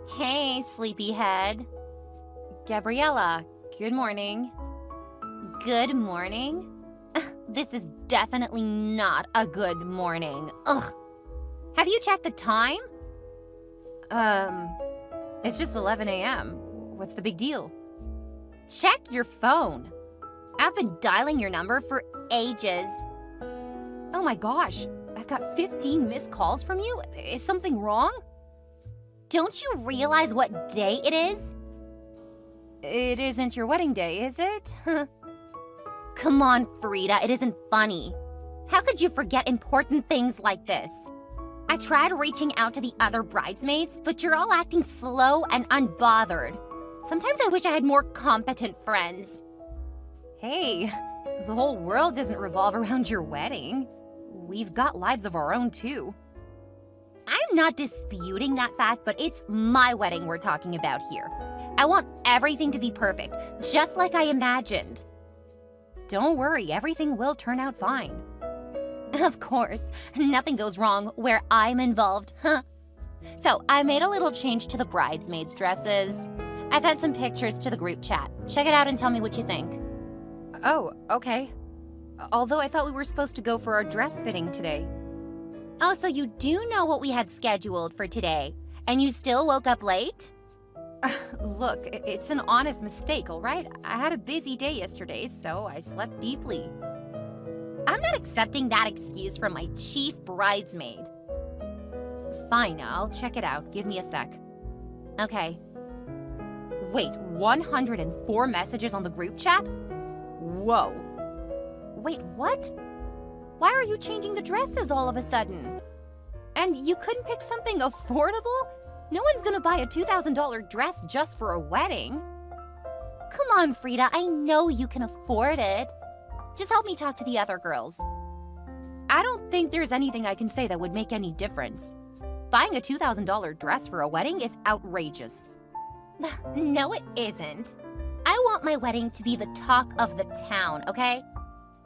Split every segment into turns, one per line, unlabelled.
Hey, sleepyhead. Gabriella, good morning. Good morning? This is definitely not a good morning. Ugh. Have you checked the time? It's just 11 a.m. What's the big deal? Check your phone. I've been dialing your number for ages. Oh my gosh, I've got 15 missed calls from you. Is something wrong? Don't you realize what day it is? It isn't your wedding day, is it? Come on, Frida, it isn't funny. How could you forget important things like this? I tried reaching out to the other bridesmaids, but you're all acting slow and unbothered. Sometimes I wish I had more competent friends. Hey, the whole world doesn't revolve around your wedding. We've got lives of our own, too. I'm not disputing that fact, but it's my wedding we're talking about here. I want everything to be perfect, just like I imagined. Don't worry, everything will turn out fine. Of course, nothing goes wrong where I'm involved, huh? So, I made a little change to the bridesmaids' dresses. I sent some pictures to the group chat. Check it out and tell me what you think. Oh, okay. Although I thought we were supposed to go for our dress fitting today. Oh, so you do know what we had scheduled for today, and you still woke up late? Look, it's an honest mistake, all right? I had a busy day yesterday, so I slept deeply. I'm not accepting that excuse from my chief bridesmaid. Fine, I'll check it out. Give me a sec. Okay. Wait, 104 messages on the group chat? Whoa. Wait, what? Why are you changing the dresses all of a sudden? And you couldn't pick something affordable? No one's gonna buy a $2,000 dress just for a wedding. Come on, Frida, I know you can afford it. Just help me talk to the other girls. I don't think there's anything I can say that would make any difference. Buying a $2,000 dress for a wedding is outrageous. No, it isn't. I want my wedding to be the talk of the town, okay?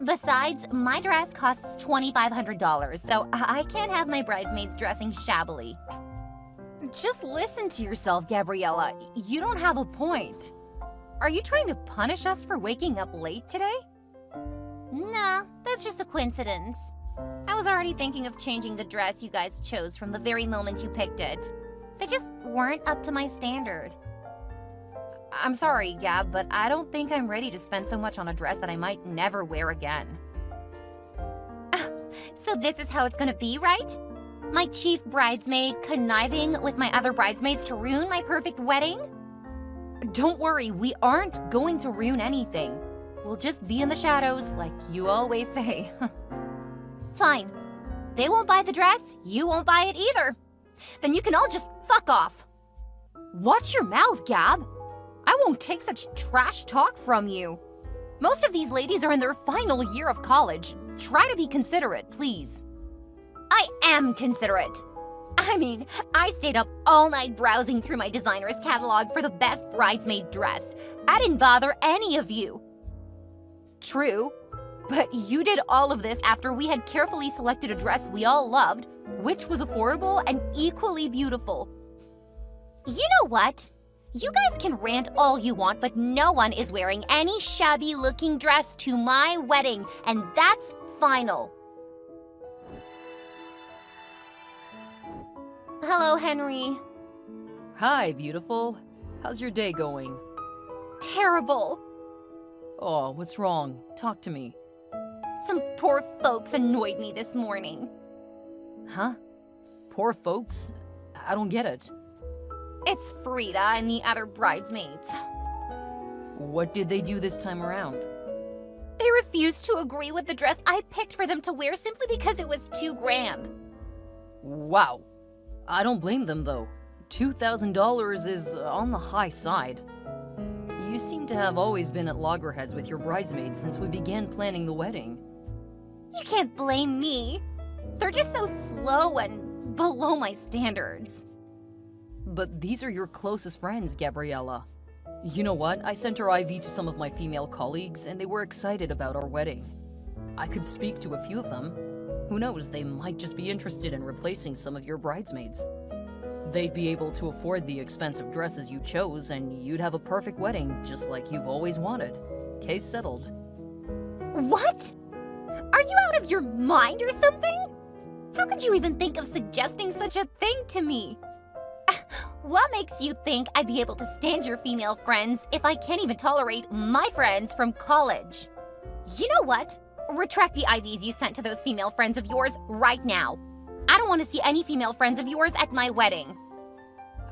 Besides, my dress costs $2,500, so I can't have my bridesmaids dressing shabbily. Just listen to yourself, Gabriella. You don't have a point. Are you trying to punish us for waking up late today? Nah, that's just a coincidence. I was already thinking of changing the dress you guys chose from the very moment you picked it. They just weren't up to my standard. I'm sorry, Gab, but I don't think I'm ready to spend so much on a dress that I might never wear again. So this is how it's gonna be, right? My chief bridesmaid conniving with my other bridesmaids to ruin my perfect wedding? Don't worry, we aren't going to ruin anything. We'll just be in the shadows, like you always say. Fine. They won't buy the dress, you won't buy it either. Then you can all just fuck off. Watch your mouth, Gab. I won't take such trash talk from you. Most of these ladies are in their final year of college. Try to be considerate, please. I am considerate. I mean, I stayed up all night browsing through my designer's catalog for the best bridesmaid dress. I didn't bother any of you. True, but you did all of this after we had carefully selected a dress we all loved, which was affordable and equally beautiful. You know what? You guys can rant all you want, but no one is wearing any shabby-looking dress to my wedding, and that's final. Hello, Henry.
Hi, beautiful. How's your day going?
Terrible.
Oh, what's wrong? Talk to me.
Some poor folks annoyed me this morning.
Huh? Poor folks? I don't get it.
It's Frida and the other bridesmaids.
What did they do this time around?
They refused to agree with the dress I picked for them to wear simply because it was too grand.
Wow. I don't blame them, though. $2,000 is on the high side. You seem to have always been at loggerheads with your bridesmaids since we began planning the wedding.
You can't blame me. They're just so slow and below my standards.
But these are your closest friends, Gabriella. You know what? I sent her IV to some of my female colleagues, and they were excited about our wedding. I could speak to a few of them. Who knows, they might just be interested in replacing some of your bridesmaids. They'd be able to afford the expensive dresses you chose, and you'd have a perfect wedding just like you've always wanted. Case settled.
What? Are you out of your mind or something? How could you even think of suggesting such a thing to me? What makes you think I'd be able to stand your female friends if I can't even tolerate my friends from college? You know what? Retract the IVs you sent to those female friends of yours right now. I don't want to see any female friends of yours at my wedding.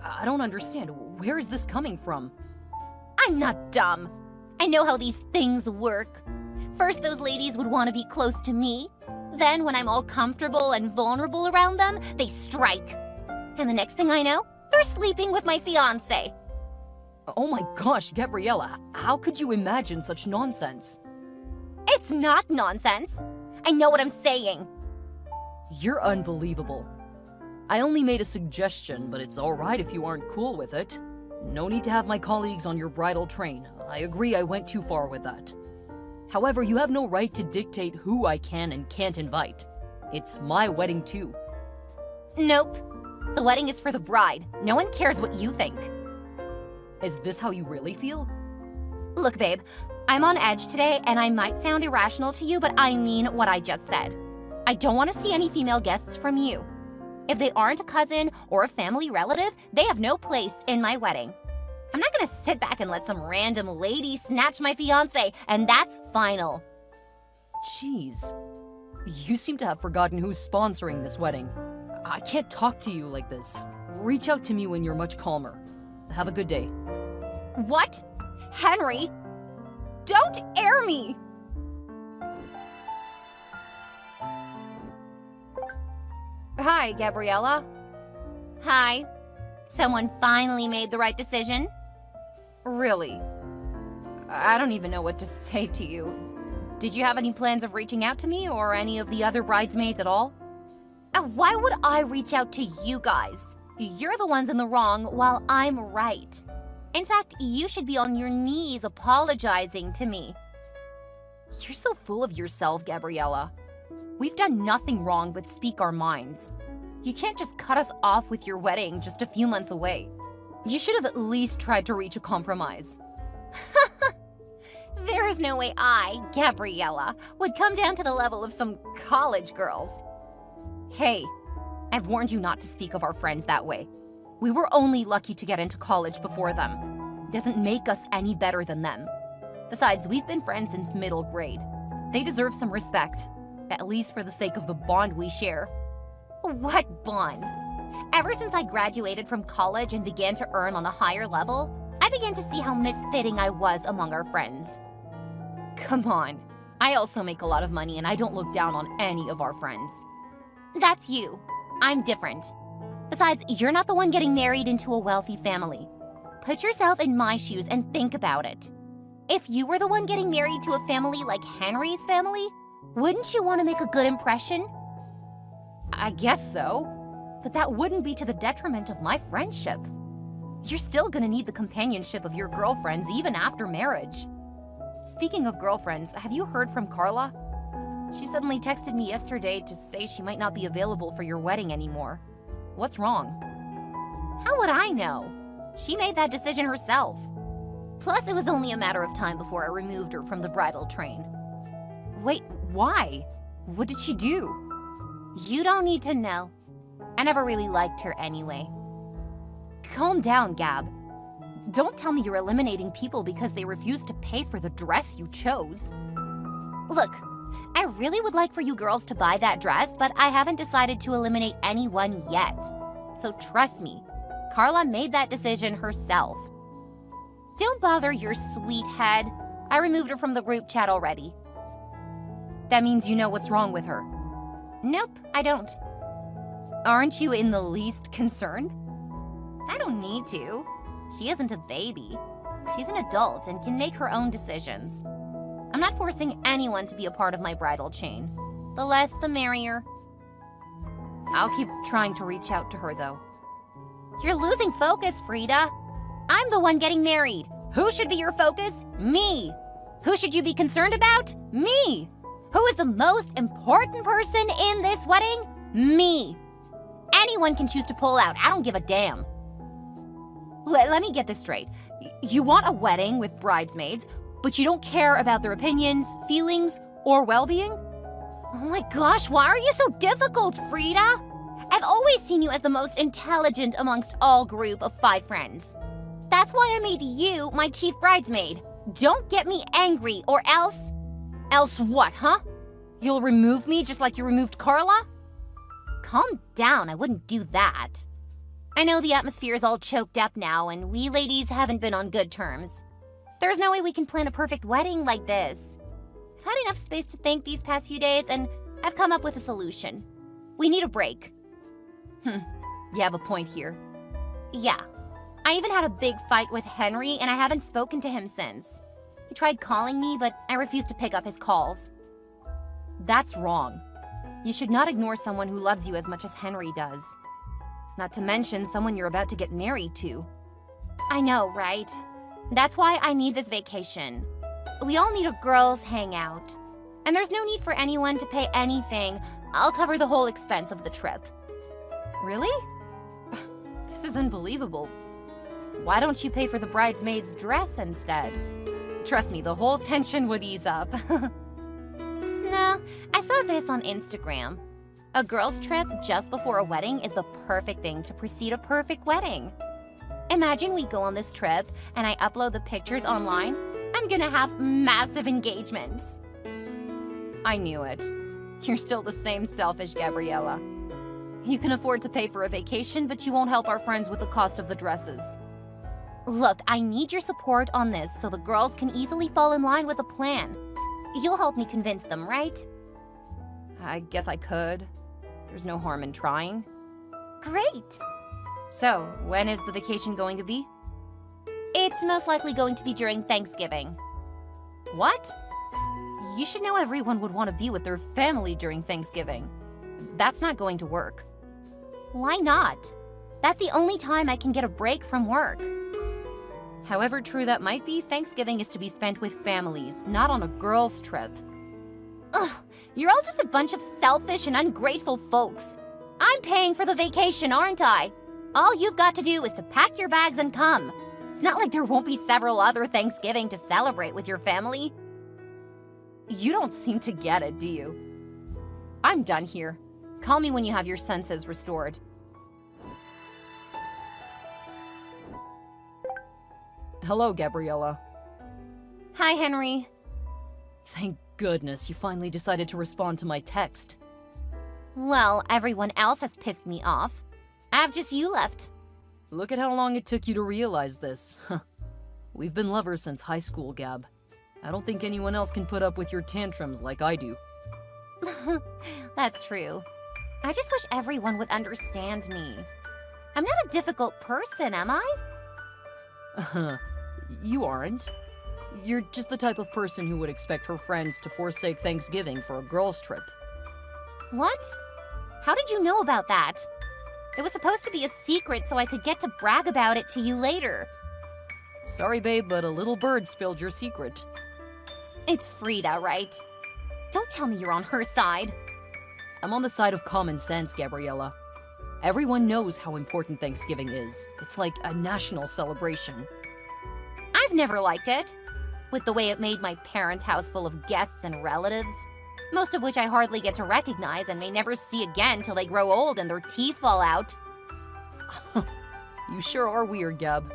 I don't understand. Where is this coming from?
I'm not dumb. I know how these things work. First, those ladies would want to be close to me. Then, when I'm all comfortable and vulnerable around them, they strike. And the next thing I know, they're sleeping with my fiancé.
Oh my gosh, Gabriella, how could you imagine such nonsense?
It's not nonsense. I know what I'm saying.
You're unbelievable. I only made a suggestion, but it's alright if you aren't cool with it. No need to have my colleagues on your bridal train. I agree I went too far with that. However, you have no right to dictate who I can and can't invite. It's my wedding too.
Nope. The wedding is for the bride. No one cares what you think.
Is this how you really feel?
Look, babe, I'm on edge today, and I might sound irrational to you, but I mean what I just said. I don't want to see any female guests from you. If they aren't a cousin or a family relative, they have no place in my wedding. I'm not gonna sit back and let some random lady snatch my fiancé, and that's final.
Jeez. You seem to have forgotten who's sponsoring this wedding. I can't talk to you like this. Reach out to me when you're much calmer. Have a good day.
What? Henry? Don't air me! Hi, Gabriella. Hi. Someone finally made the right decision. Really? I don't even know what to say to you. Did you have any plans of reaching out to me or any of the other bridesmaids at all? Why would I reach out to you guys? You're the ones in the wrong while I'm right. In fact, you should be on your knees apologizing to me. You're so full of yourself, Gabriella. We've done nothing wrong but speak our minds. You can't just cut us off with your wedding just a few months away. You should have at least tried to reach a compromise. There is no way I, Gabriella, would come down to the level of some college girls. Hey, I've warned you not to speak of our friends that way. We were only lucky to get into college before them. It doesn't make us any better than them. Besides, we've been friends since middle grade. They deserve some respect, at least for the sake of the bond we share. What bond? Ever since I graduated from college and began to earn on a higher level, I began to see how misfitting I was among our friends. Come on. I also make a lot of money and I don't look down on any of our friends. That's you. I'm different. Besides, you're not the one getting married into a wealthy family. Put yourself in my shoes and think about it. If you were the one getting married to a family like Henry's family, wouldn't you want to make a good impression? I guess so, but that wouldn't be to the detriment of my friendship. You're still gonna need the companionship of your girlfriends even after marriage. Speaking of girlfriends, have you heard from Carla? She suddenly texted me yesterday to say she might not be available for your wedding anymore. What's wrong? How would I know? She made that decision herself. Plus, it was only a matter of time before I removed her from the bridal train. Wait, why? What did she do? You don't need to know. I never really liked her anyway. Calm down, Gab. Don't tell me you're eliminating people because they refuse to pay for the dress you chose. Look, I really would like for you girls to buy that dress, but I haven't decided to eliminate anyone yet. So trust me, Carla made that decision herself. Don't bother your sweet head. I removed her from the group chat already. That means you know what's wrong with her. Nope, I don't. Aren't you in the least concerned? I don't need to. She isn't a baby. She's an adult and can make her own decisions. I'm not forcing anyone to be a part of my bridal chain. The less, the merrier. I'll keep trying to reach out to her, though. You're losing focus, Frida. I'm the one getting married. Who should be your focus? Me. Who should you be concerned about? Me. Who is the most important person in this wedding? Me. Anyone can choose to pull out. I don't give a damn. Let me get this straight. You want a wedding with bridesmaids, but you don't care about their opinions, feelings, or well-being? Oh my gosh, why are you so difficult, Frida? I've always seen you as the most intelligent amongst all group of 5 friends. That's why I made you my chief bridesmaid. Don't get me angry, or else... Else what, huh? You'll remove me just like you removed Carla? Calm down, I wouldn't do that. I know the atmosphere is all choked up now, and we ladies haven't been on good terms. There's no way we can plan a perfect wedding like this. I've had enough space to think these past few days, and I've come up with a solution. We need a break.
You have a point here.
Yeah. I even had a big fight with Henry, and I haven't spoken to him since. He tried calling me, but I refused to pick up his calls.
That's wrong. You should not ignore someone who loves you as much as Henry does. Not to mention someone you're about to get married to.
I know, right? That's why I need this vacation. We all need a girls' hangout. And there's no need for anyone to pay anything. I'll cover the whole expense of the trip.
Really? This is unbelievable. Why don't you pay for the bridesmaid's dress instead? Trust me, the whole tension would ease up.
No, I saw this on Instagram. A girls' trip just before a wedding is the perfect thing to precede a perfect wedding. Imagine we go on this trip and I upload the pictures online. I'm gonna have massive engagements.
I knew it. You're still the same selfish Gabriella. You can afford to pay for a vacation, but you won't help our friends with the cost of the dresses.
Look, I need your support on this so the girls can easily fall in line with a plan. You'll help me convince them, right?
I guess I could. There's no harm in trying.
Great!
So, when is the vacation going to be?
It's most likely going to be during Thanksgiving.
What? You should know everyone would want to be with their family during Thanksgiving. That's not going to work.
Why not? That's the only time I can get a break from work.
However true that might be, Thanksgiving is to be spent with families, not on a girls' trip.
Ugh, you're all just a bunch of selfish and ungrateful folks. I'm paying for the vacation, aren't I? All you've got to do is to pack your bags and come. It's not like there won't be several other Thanksgiving to celebrate with your family.
You don't seem to get it, do you? I'm done here. Call me when you have your senses restored. Hello, Gabriella.
Hi, Henry.
Thank goodness you finally decided to respond to my text.
Well, everyone else has pissed me off. I have just you left.
Look at how long it took you to realize this. We've been lovers since high school, Gab. I don't think anyone else can put up with your tantrums like I do.
That's true. I just wish everyone would understand me. I'm not a difficult person, am I?
You aren't. You're just the type of person who would expect her friends to forsake Thanksgiving for a girls' trip.
What? How did you know about that? It was supposed to be a secret so I could get to brag about it to you later.
Sorry, babe, but a little bird spilled your secret.
It's Frida, right? Don't tell me you're on her side.
I'm on the side of common sense, Gabriella. Everyone knows how important Thanksgiving is. It's like a national celebration.
I've never liked it. With the way it made my parents' house full of guests and relatives, most of which I hardly get to recognize and may never see again till they grow old and their teeth fall out.
You sure are weird, Gab.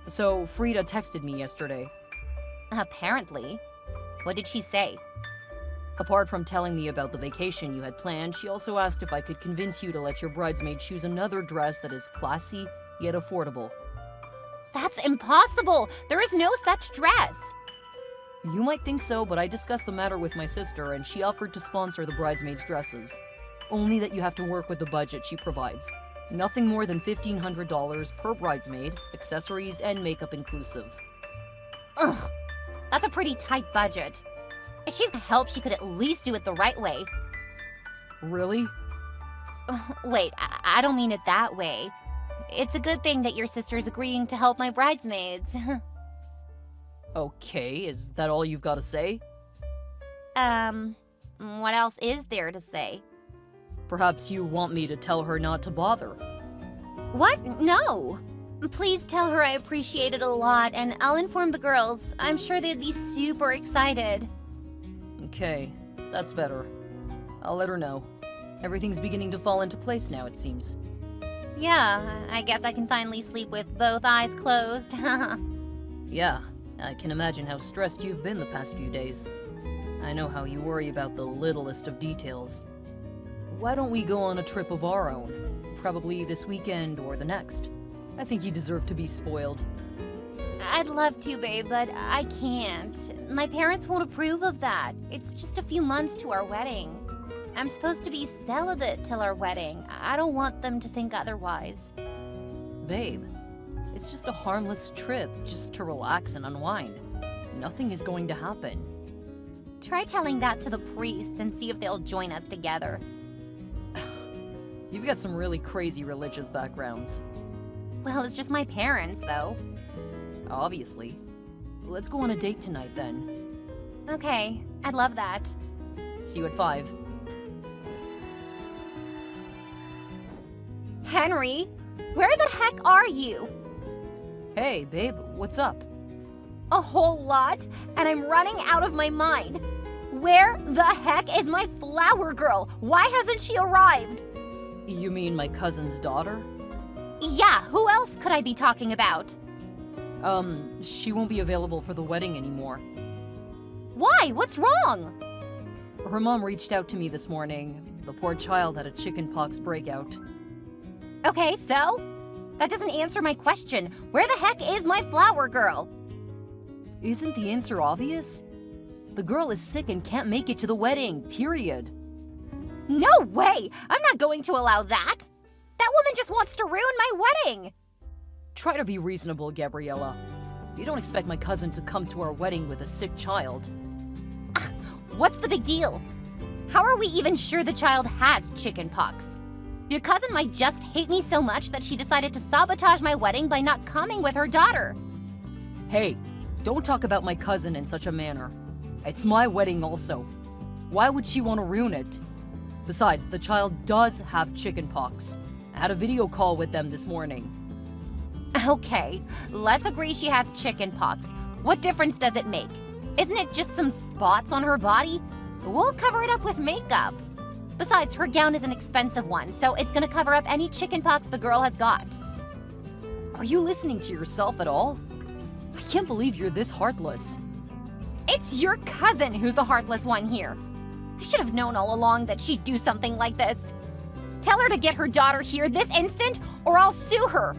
So, Frida texted me yesterday.
Apparently. What did she say?
Apart from telling me about the vacation you had planned, she also asked if I could convince you to let your bridesmaid choose another dress that is classy yet affordable.
That's impossible! There is no such dress!
You might think so, but I discussed the matter with my sister and she offered to sponsor the bridesmaids' dresses. Only that you have to work with the budget she provides. Nothing more than $1,500 per bridesmaid, accessories and makeup inclusive.
Ugh, that's a pretty tight budget. If she's gonna help, she could at least do it the right way.
Really?
Wait, I don't mean it that way. It's a good thing that your sister's agreeing to help my bridesmaids.
Okay, is that all you've got to say?
What else is there to say?
Perhaps you want me to tell her not to bother.
What? No. Please tell her I appreciate it a lot, and I'll inform the girls. I'm sure they'd be super excited.
Okay, that's better. I'll let her know. Everything's beginning to fall into place now, it seems.
Yeah, I guess I can finally sleep with both eyes closed.
Yeah, I can imagine how stressed you've been the past few days. I know how you worry about the littlest of details. Why don't we go on a trip of our own? Probably this weekend or the next. I think you deserve to be spoiled.
I'd love to, babe, but I can't. My parents won't approve of that. It's just a few months to our wedding. I'm supposed to be celibate till our wedding. I don't want them to think otherwise.
Babe, it's just a harmless trip, just to relax and unwind. Nothing is going to happen.
Try telling that to the priests and see if they'll join us together.
You've got some really crazy religious backgrounds.
Well, it's just my parents, though.
Obviously. Let's go on a date tonight, then.
Okay, I'd love that.
See you at 5.
Henry, where the heck are you?
Hey, babe, what's up?
A whole lot, and I'm running out of my mind. Where the heck is my flower girl? Why hasn't she arrived?
You mean my cousin's daughter?
Yeah, who else could I be talking about?
She won't be available for the wedding anymore.
Why? What's wrong?
Her mom reached out to me this morning. The poor child had a chickenpox breakout.
Okay, so? That doesn't answer my question. Where the heck is my flower girl?
Isn't the answer obvious? The girl is sick and can't make it to the wedding, period.
No way! I'm not going to allow that! That woman just wants to ruin my wedding!
Try to be reasonable, Gabriella. You don't expect my cousin to come to our wedding with a sick child.
What's the big deal? How are we even sure the child has chickenpox? Your cousin might just hate me so much that she decided to sabotage my wedding by not coming with her daughter.
Hey, don't talk about my cousin in such a manner. It's my wedding also. Why would she want to ruin it? Besides, the child does have chickenpox. I had a video call with them this morning.
Okay, let's agree she has chickenpox. What difference does it make? Isn't it just some spots on her body? We'll cover it up with makeup. Besides, her gown is an expensive one, so it's gonna cover up any chickenpox the girl has got.
Are you listening to yourself at all? I can't believe you're this heartless.
It's your cousin who's the heartless one here. I should have known all along that she'd do something like this. Tell her to get her daughter here this instant, or I'll sue her.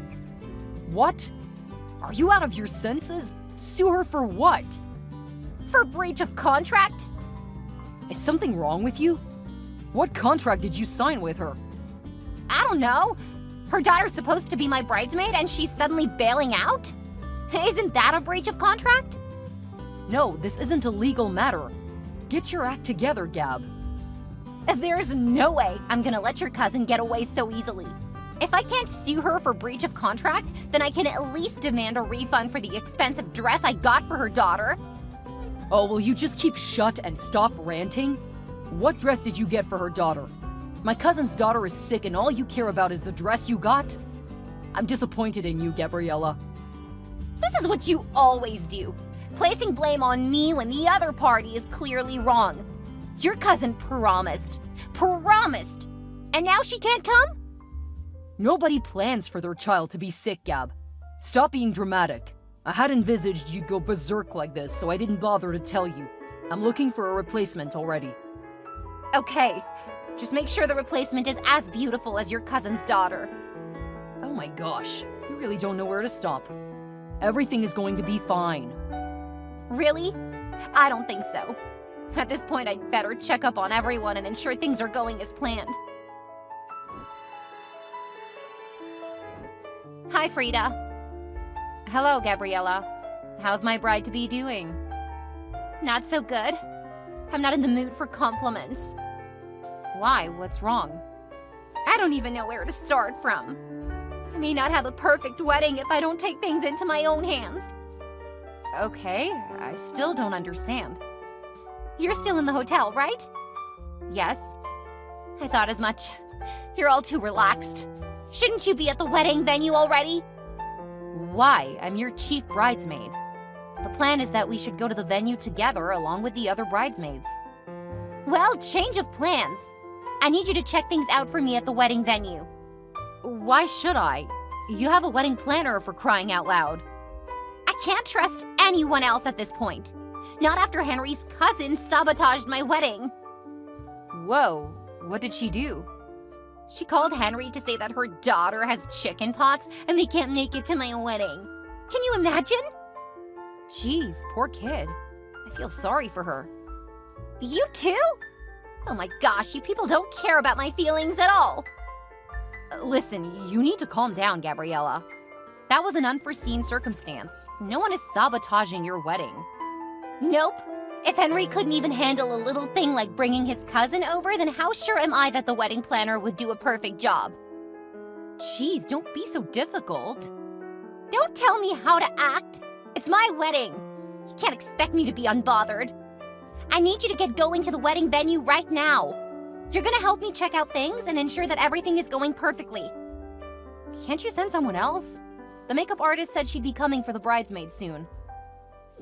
What? Are you out of your senses? Sue her for what?
For breach of contract?
Is something wrong with you? What contract did you sign with her?
I don't know. Her daughter's supposed to be my bridesmaid and she's suddenly bailing out? Isn't that a breach of contract?
No, this isn't a legal matter. Get your act together, Gab.
There's no way I'm gonna let your cousin get away so easily. If I can't sue her for breach of contract, then I can at least demand a refund for the expensive dress I got for her daughter.
Oh, will you just keep shut and stop ranting? What dress did you get for her daughter? My cousin's daughter is sick and all you care about is the dress you got? I'm disappointed in you, Gabriella.
This is what you always do. Placing blame on me when the other party is clearly wrong. Your cousin promised. And now she can't come?
Nobody plans for their child to be sick, Gab. Stop being dramatic. I had envisaged you'd go berserk like this, so I didn't bother to tell you. I'm looking for a replacement already.
Okay, just make sure the replacement is as beautiful as your cousin's daughter.
Oh my gosh, you really don't know where to stop. Everything is going to be fine.
Really? I don't think so. At this point, I'd better check up on everyone and ensure things are going as planned. Hi, Frida. Hello, Gabriella. How's my bride-to-be doing? Not so good. I'm not in the mood for compliments. Why? What's wrong? I don't even know where to start from. I may not have a perfect wedding if I don't take things into my own hands. Okay, I still don't understand. You're still in the hotel, right? Yes. I thought as much. You're all too relaxed. Shouldn't you be at the wedding venue already?
Why? I'm your chief bridesmaid. The plan is that we should go to the venue together along with the other bridesmaids.
Well, change of plans. I need you to check things out for me at the wedding venue.
Why should I? You have a wedding planner, for crying out loud.
I can't trust anyone else at this point. Not after Henry's cousin sabotaged my wedding.
Whoa, what did she do?
She called Henry to say that her daughter has chicken pox and they can't make it to my wedding. Can you imagine?
Jeez, poor kid. I feel sorry for her.
You too? Oh my gosh, you people don't care about my feelings at all.
Listen, you need to calm down, Gabriella. That was an unforeseen circumstance. No one is sabotaging your wedding.
Nope. If Henry couldn't even handle a little thing like bringing his cousin over, then how sure am I that the wedding planner would do a perfect job?
Jeez, don't be so difficult.
Don't tell me how to act. It's my wedding. You can't expect me to be unbothered. I need you to get going to the wedding venue right now. You're gonna help me check out things and ensure that everything is going perfectly.
Can't you send someone else? The makeup artist said she'd be coming for the bridesmaids soon.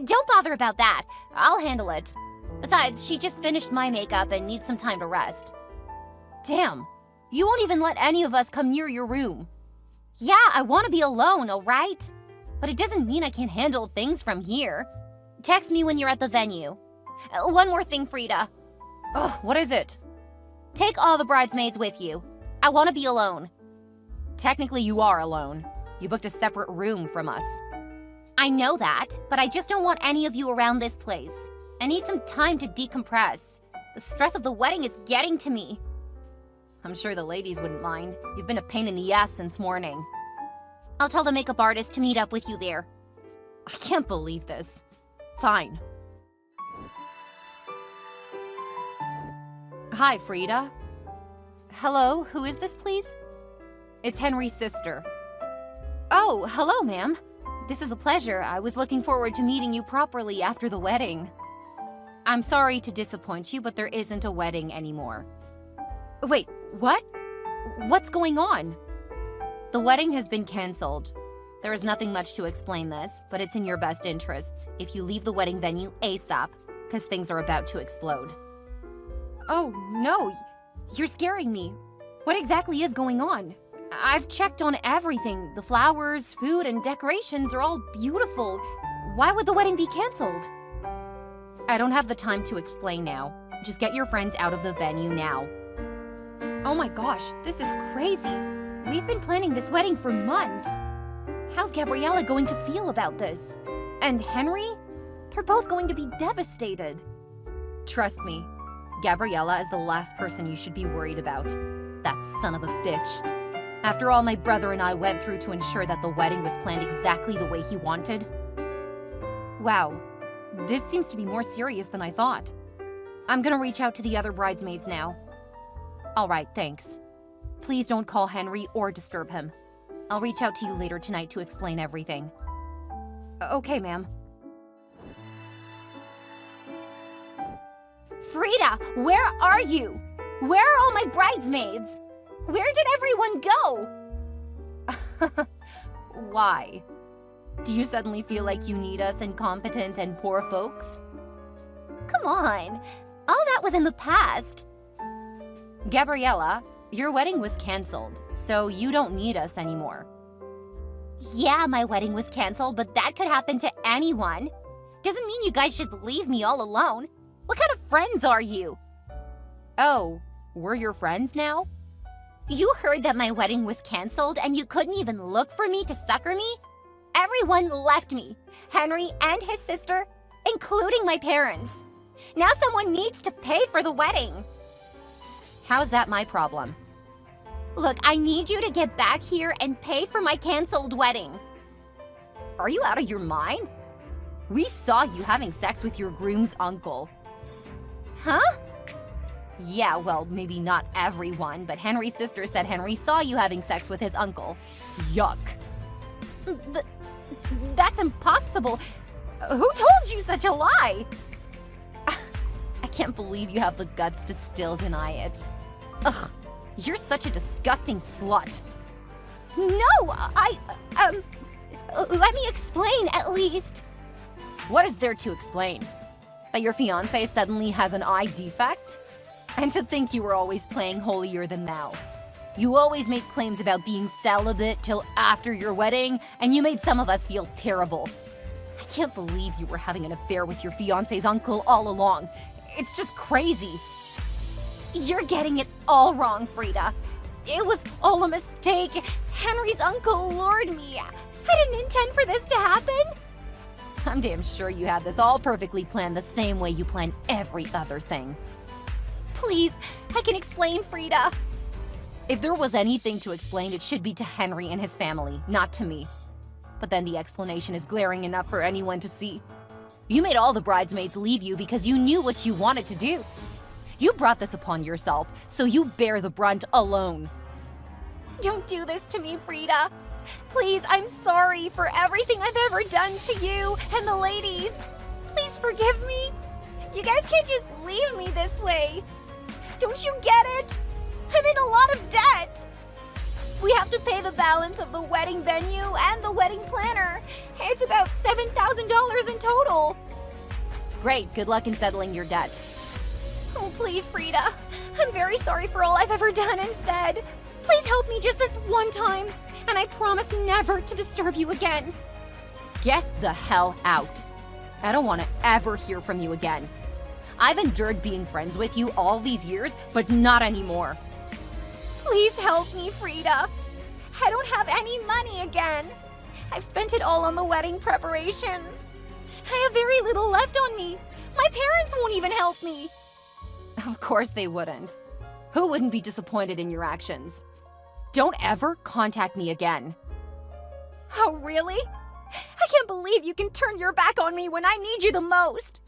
Don't bother about that. I'll handle it. Besides, she just finished my makeup and needs some time to rest.
Damn, you won't even let any of us come near your room.
Yeah, I want to be alone, all right? But it doesn't mean I can't handle things from here. Text me when you're at the venue. One more thing, Frida.
Ugh, what is it?
Take all the bridesmaids with you. I want to be alone.
Technically, you are alone. You booked a separate room from us.
I know that, but I just don't want any of you around this place. I need some time to decompress. The stress of the wedding is getting to me.
I'm sure the ladies wouldn't mind. You've been a pain in the ass since morning.
I'll tell the makeup artist to meet up with you there.
I can't believe this. Fine. Hi, Frida.
Hello, who is this, please?
It's Henry's sister.
Oh, hello, ma'am. This is a pleasure. I was looking forward to meeting you properly after the wedding.
I'm sorry to disappoint you, but there isn't a wedding anymore.
Wait, what? What's going on?
The wedding has been canceled. There is nothing much to explain this, but it's in your best interests if you leave the wedding venue ASAP, because things are about to explode.
Oh, no. You're scaring me. What exactly is going on? I've checked on everything. The flowers, food, and decorations are all beautiful. Why would the wedding be canceled?
I don't have the time to explain now. Just get your friends out of the venue now.
Oh my gosh, this is crazy. We've been planning this wedding for months. How's Gabriella going to feel about this? And Henry? They're both going to be devastated.
Trust me, Gabriella is the last person you should be worried about. That son of a bitch. After all my brother and I went through to ensure that the wedding was planned exactly the way he wanted. Wow, this seems to be more serious than I thought. I'm gonna reach out to the other bridesmaids now. All right, thanks. Please don't call Henry or disturb him. I'll reach out to you later tonight to explain everything. Okay, ma'am.
Frida, where are you? Where are all my bridesmaids? Where did everyone go?
Why? Do you suddenly feel like you need us incompetent and poor folks?
Come on, all that was in the past.
Gabriella, your wedding was canceled, so you don't need us anymore.
Yeah, my wedding was canceled, but that could happen to anyone. Doesn't mean you guys should leave me all alone. What kind of friends are you?
Oh, we're your friends now?
You heard that my wedding was canceled and you couldn't even look for me to succor me? Everyone left me, Henry and his sister, including my parents. Now someone needs to pay for the wedding.
How's that my problem?
Look, I need you to get back here and pay for my canceled wedding.
Are you out of your mind? We saw you having sex with your groom's uncle.
Huh?
Yeah, well, maybe not everyone, but Henry's sister said Henry saw you having sex with his uncle. Yuck.
That's impossible. Who told you such a lie?
I can't believe you have the guts to still deny it. Ugh,
You're such a disgusting slut. No, let me explain at least. What is there to explain? That your fiancé suddenly has an eye defect? And to think you were always playing holier than thou. You always make claims about being celibate till after your wedding, and you made some of us feel terrible. I can't believe you were having an affair with your fiancé's uncle all along. It's just crazy. You're getting it all wrong, Frida. It was all a mistake. Henry's uncle lured me. I didn't intend for this to happen. I'm damn sure you had this all perfectly planned the same way you plan every other thing. Please, I can explain, Frida. If there was anything to explain, it should be to Henry and his family, not to me. But then the explanation is glaring enough for anyone to see. You made all the bridesmaids leave you because you knew what you wanted to do. You brought this upon yourself, so you bear the brunt alone. Don't do this to me, Frida. Please, I'm sorry for everything I've ever done to you and the ladies. Please forgive me. You guys can't just leave me this way. Don't you get it? I'm in a lot of debt. We have to pay the balance of the wedding venue and the wedding planner. It's about $7,000 in total. Great, good luck in settling your debt. Oh, please, Frida. I'm very sorry for all I've ever done and said. Please help me just this one time, and I promise never to disturb you again. Get the hell out. I don't want to ever hear from you again. I've endured being friends with you all these years, but not anymore. Please help me, Frida. I don't have any money again. I've spent it all on the wedding preparations. I have very little left on me. My parents won't even help me. Of course they wouldn't. Who wouldn't be disappointed in your actions? Don't ever contact me again. Oh, really? I can't believe you can turn your back on me when I need you the most.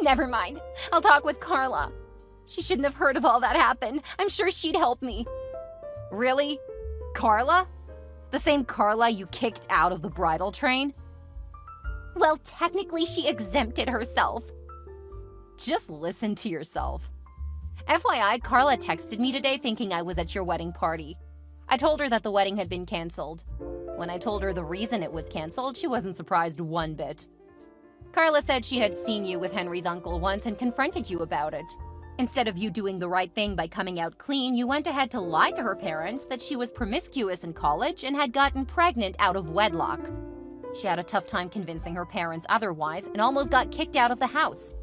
Never mind. I'll talk with Carla. She shouldn't have heard of all that happened. I'm sure she'd help me. Really? Carla? The same Carla you kicked out of the bridal train? Well, technically she exempted herself. Just listen to yourself. FYI, Carla texted me today thinking I was at your wedding party. I told her that the wedding had been canceled. When I told her the reason it was canceled, she wasn't surprised one bit. Carla said she had seen you with Henry's uncle once and confronted you about it. Instead of you doing the right thing by coming out clean, you went ahead to lie to her parents that she was promiscuous in college and had gotten pregnant out of wedlock. She had a tough time convincing her parents otherwise and almost got kicked out of the house.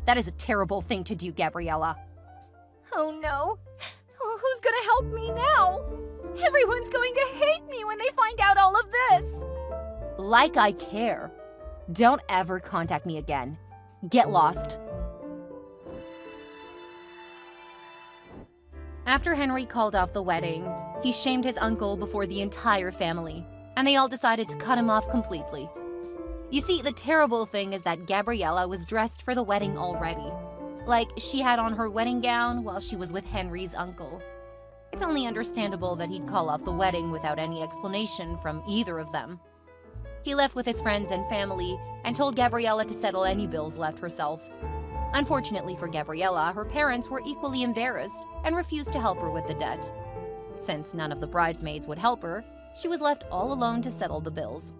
That is a terrible thing to do, Gabriella. Oh no. Who's gonna help me now? Everyone's going to hate me when they find out all of this. Like I care. Don't ever contact me again. Get lost. After Henry called off the wedding, he shamed his uncle before the entire family, and they all decided to cut him off completely. You see, the terrible thing is that Gabriella was dressed for the wedding already. Like, she had on her wedding gown while she was with Henry's uncle. It's only understandable that he'd call off the wedding without any explanation from either of them. He left with his friends and family and told Gabriella to settle any bills left herself. Unfortunately for Gabriella, her parents were equally embarrassed and refused to help her with the debt. Since none of the bridesmaids would help her, she was left all alone to settle the bills.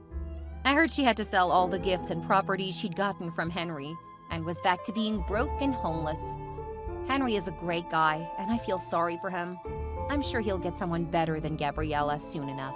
I heard she had to sell all the gifts and properties she'd gotten from Henry and was back to being broke and homeless. Henry is a great guy, and I feel sorry for him. I'm sure he'll get someone better than Gabriella soon enough.